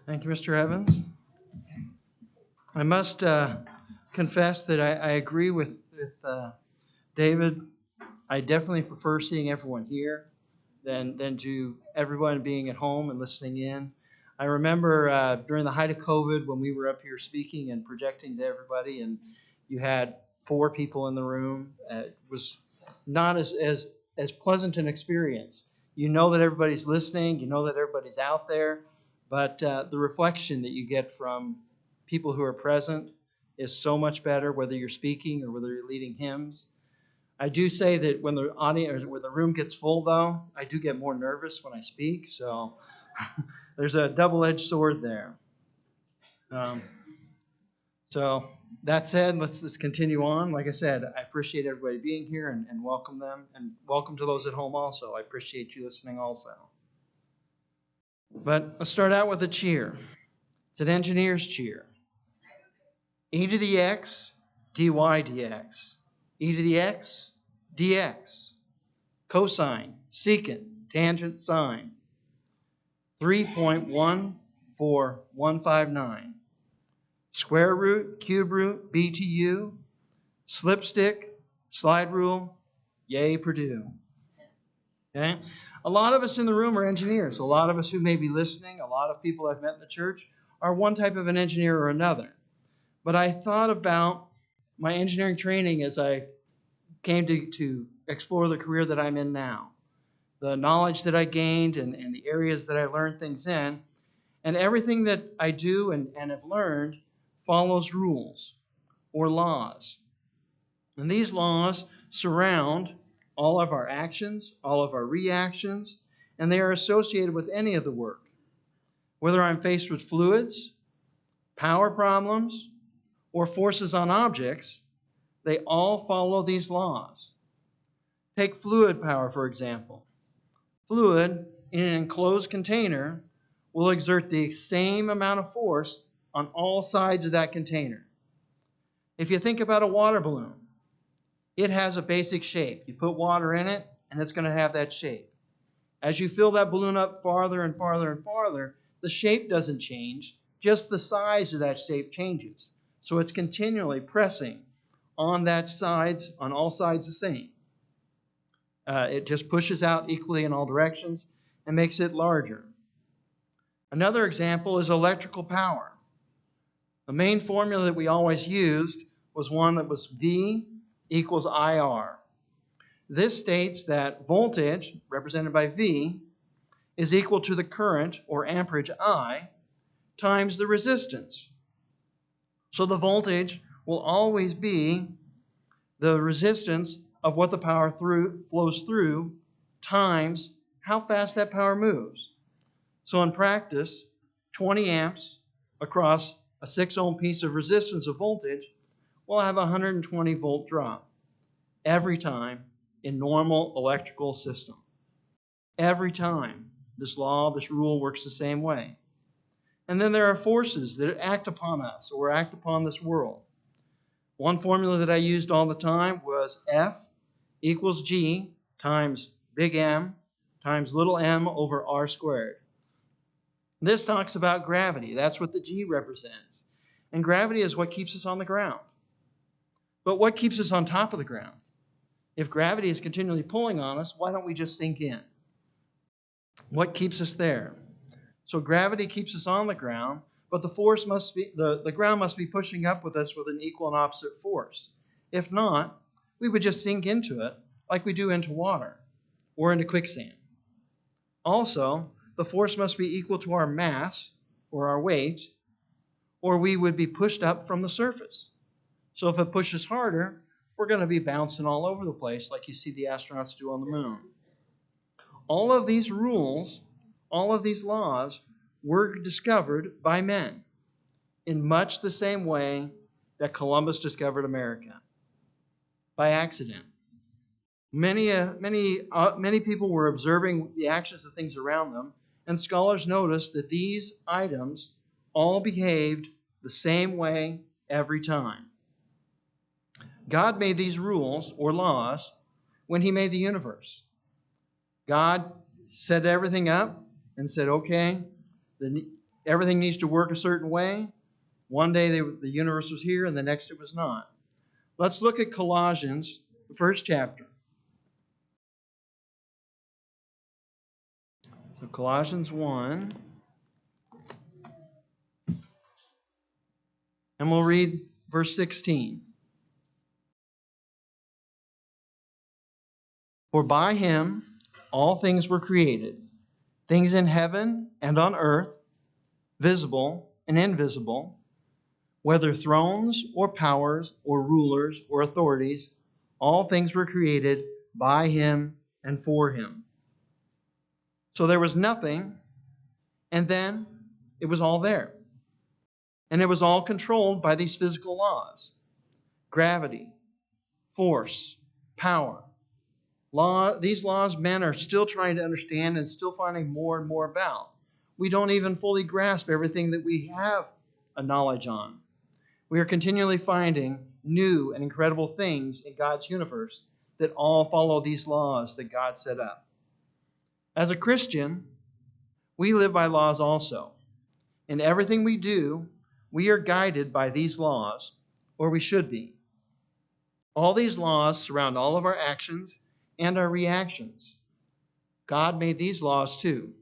Thank you, Mr. Evans. I must confess that I agree with David. I definitely prefer seeing everyone here than to everyone being at home and listening in. I remember during the height of COVID when we were up here speaking and projecting to everybody, and you had 4 people in the room. It was not as pleasant an experience. You know that everybody's listening, you know that everybody's out there, but the reflection that you get from people who are present is so much better, whether you're speaking or whether you're leading hymns. I do say that when the audience or when the room gets full, though, I do get more nervous when I speak. So there's a double-edged sword there. Um, so that said, let's continue on. Like I said, I appreciate everybody being here and welcome them, and welcome to those at home also. I appreciate you listening also. But let's start out with a cheer. It's an engineer's cheer. E to the x, dy dx. E to the x, dx. Cosine, secant, tangent, sine. 3.14159. Square root, cube root, BTU. Slipstick, slide rule, yay Purdue. Okay? A lot of us in the room are engineers. A lot of us who may be listening, a lot of people I've met in the church are one type of an engineer or another. But I thought about my engineering training as I came to explore the career that I'm in now. The knowledge that I gained and the areas that I learned things in. And everything that I do and have learned follows rules or laws. And these laws surround all of our actions, all of our reactions, and they are associated with any of the work. Whether I'm faced with fluids, power problems, or forces on objects, they all follow these laws. Take fluid power, for example. Fluid in an enclosed container will exert the same amount of force on all sides of that container. If you think about a water balloon, it has a basic shape. You put water in it, and it's going to have that shape. As you fill that balloon up farther and farther and farther, the shape doesn't change, just the size of that shape changes. So it's continually pressing on all sides the same. It just pushes out equally in all directions and makes it larger. Another example is electrical power. The main formula that we always used was one that was V equals IR. This states that voltage, represented by V, is equal to the current, or amperage I, times the resistance. So the voltage will always be the resistance of what the power flows through times how fast that power moves. So in practice, 20 amps across a 6 ohm piece of resistance of voltage will have a 120 volt drop every time in normal electrical system. Every time. This rule works the same way. And then there are forces that act upon us or act upon this world. One formula that I used all the time was F equals G times big M times little m over r squared. This talks about gravity. That's what the G represents. And gravity is what keeps us on the ground. But what keeps us on top of the ground? If gravity is continually pulling on us, why don't we just sink in? What keeps us there? So gravity keeps us on the ground, but the ground must be pushing up with us with an equal and opposite force. If not, we would just sink into it like we do into water or into quicksand. Also, the force must be equal to our mass or our weight, or we would be pushed up from the surface. So if it pushes harder, we're going to be bouncing all over the place like you see the astronauts do on the moon. All of these rules, all of these laws were discovered by men in much the same way that Columbus discovered America, by accident. Many people were observing the actions of things around them, and scholars noticed that these items all behaved the same way every time. God made these rules or laws when he made the universe. God set everything up and said, okay, everything needs to work a certain way. One day the universe was here and the next it was not. Let's look at Colossians, the first chapter. So Colossians 1, and we'll read verse 16. For by him all things were created, things in heaven and on earth, visible and invisible, whether thrones or powers or rulers or authorities, all things were created by him and for him. So there was nothing, and then it was all there. And it was all controlled by these physical laws: gravity, force, power. These laws men are still trying to understand and still finding more and more about. We don't even fully grasp everything that we have a knowledge on. We are continually finding new and incredible things in God's universe that all follow these laws that God set up. As a Christian, we live by laws also. In everything we do, we are guided by these laws, or we should be. All these laws surround all of our actions and our reactions. God made these laws too,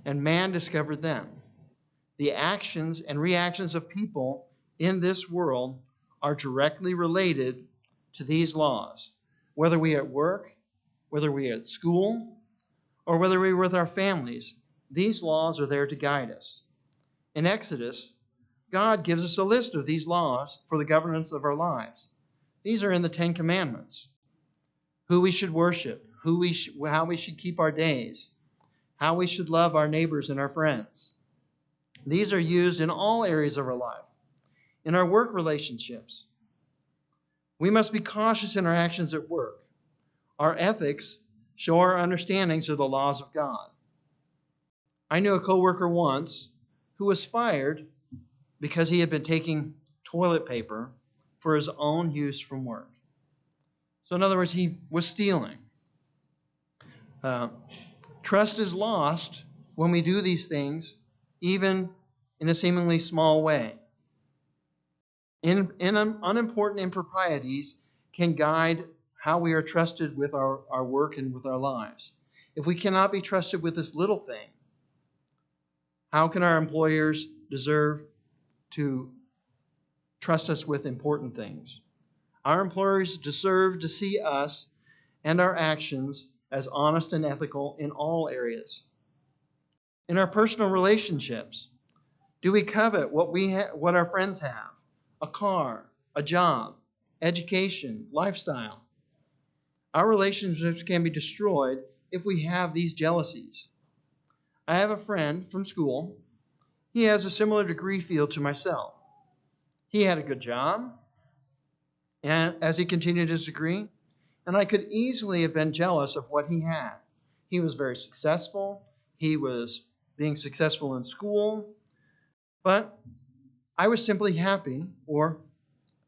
and man discovered them. The actions and reactions of people in this world are directly related to these laws. Whether we are at work, whether we are at school, or whether we are with our families, these laws are there to guide us. In Exodus, God gives us a list of these laws for the governance of our lives. These are in the Ten Commandments. Who we should worship, how we should keep our days, how we should love our neighbors and our friends. These are used in all areas of our life. In our work relationships, we must be cautious in our actions at work. Our ethics show our understandings of the laws of God. I knew a coworker once who was fired because he had been taking toilet paper for his own use from work. So in other words, he was stealing. Trust is lost when we do these things, even in a seemingly small way. Unimportant improprieties can guide how we are trusted with our work and with our lives. If we cannot be trusted with this little thing, how can our employers deserve to trust us with important things? Our employers deserve to see us and our actions as honest and ethical in all areas. In our personal relationships, do we covet what our friends have? A car, a job, education, lifestyle. Our relationships can be destroyed if we have these jealousies. I have a friend from school. He has a similar degree field to myself. He had a good job, and as he continued his degree, and I could easily have been jealous of what he had. He was very successful. He was being successful in school. But I was simply happy, or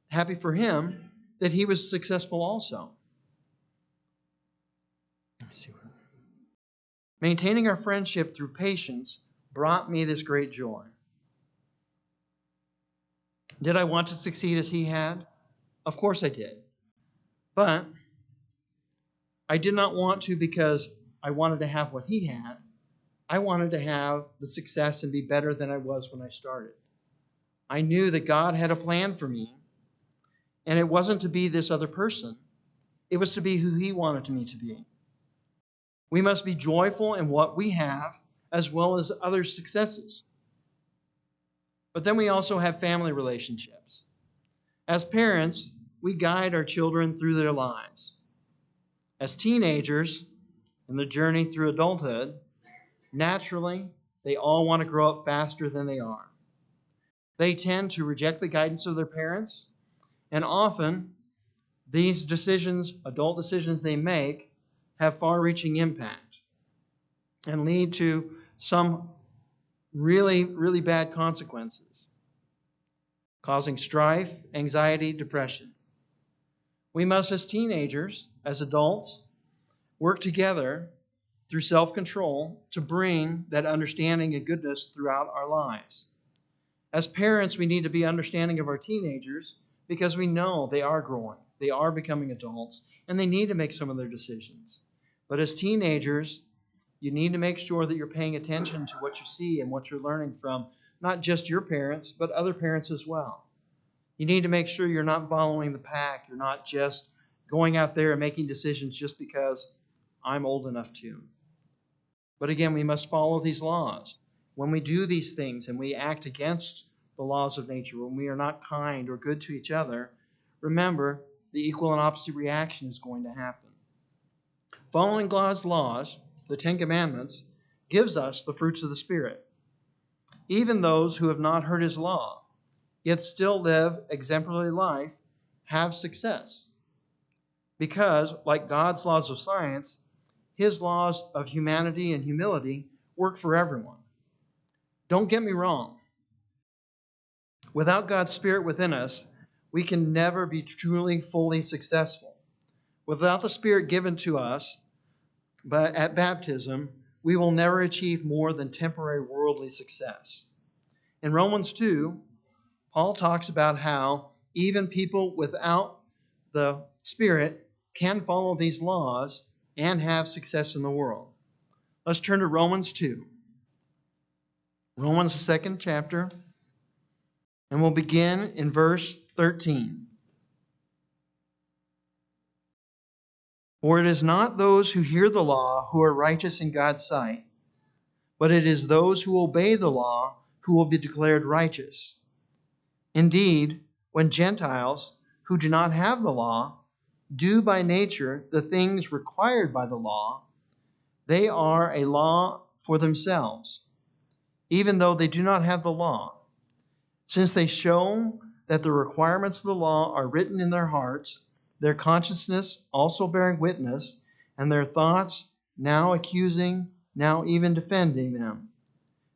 happy for him, that he was successful also. Let me see. Maintaining our friendship through patience brought me this great joy. Did I want to succeed as he had? Of course I did. But I did not want to because I wanted to have what he had. I wanted to have the success and be better than I was when I started. I knew that God had a plan for me, and it wasn't to be this other person. It was to be who he wanted me to be. We must be joyful in what we have as well as other successes. But then we also have family relationships. As parents, we guide our children through their lives. As teenagers, in the journey through adulthood, naturally, they all want to grow up faster than they are. They tend to reject the guidance of their parents, and often these decisions, adult decisions they make, have far-reaching impact and lead to some really, really bad consequences, causing strife, anxiety, depression. We must, as teenagers, as adults, work together through self-control to bring that understanding and goodness throughout our lives. As parents, we need to be understanding of our teenagers because we know they are growing, they are becoming adults, and they need to make some of their decisions. But as teenagers, you need to make sure that you're paying attention to what you see and what you're learning from not just your parents, but other parents as well. You need to make sure you're not following the pack. You're not just going out there and making decisions just because I'm old enough to. But again, we must follow these laws. When we do these things and we act against the laws of nature, when we are not kind or good to each other, remember the equal and opposite reaction is going to happen. Following God's laws, the Ten Commandments, gives us the fruits of the Spirit. Even those who have not heard his law, yet still live exemplary life, have success. Because, like God's laws of science, his laws of humanity and humility work for everyone. Don't get me wrong. Without God's Spirit within us, we can never be truly, fully successful. Without the Spirit given to us, but at baptism, we will never achieve more than temporary worldly success. In Romans 2, Paul talks about how even people without the Spirit can follow these laws and have success in the world. Let's turn to Romans 2. Romans, the second chapter, and we'll begin in verse 13. For it is not those who hear the law who are righteous in God's sight, but it is those who obey the law who will be declared righteous. Indeed, when Gentiles who do not have the law do by nature the things required by the law, they are a law for themselves, even though they do not have the law, since they show that the requirements of the law are written in their hearts, their consciousness also bearing witness, and their thoughts now accusing, now even defending them.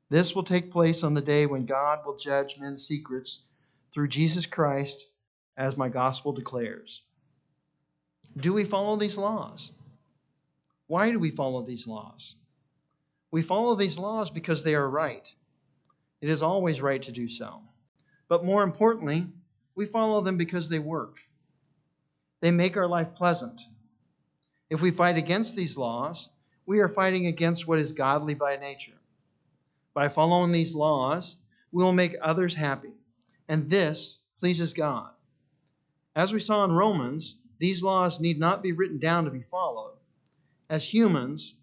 This will take place on the day when God will judge men's secrets through Jesus Christ, as my gospel declares. Do we follow these laws? Why do we follow these laws? We follow these laws because they are right. It is always right to do so. But more importantly, we follow them because they work. They make our life pleasant. If we fight against these laws, we are fighting against what is godly by nature. By following these laws, we will make others happy, and this pleases God. As we saw in Romans, these laws need not be written down to be followed. As humans,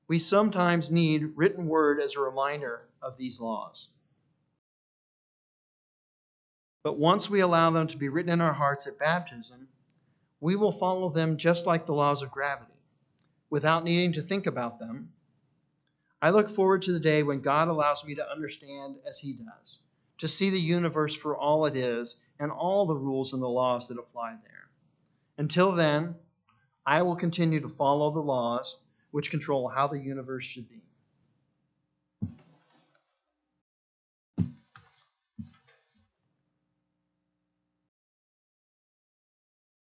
we sometimes need written word as a reminder of these laws. But once we allow them to be written in our hearts at baptism, we will follow them just like the laws of gravity, without needing to think about them. I look forward to the day when God allows me to understand as he does, to see the universe for all it is and all the rules and the laws that apply there. Until then, I will continue to follow the laws which control how the universe should be.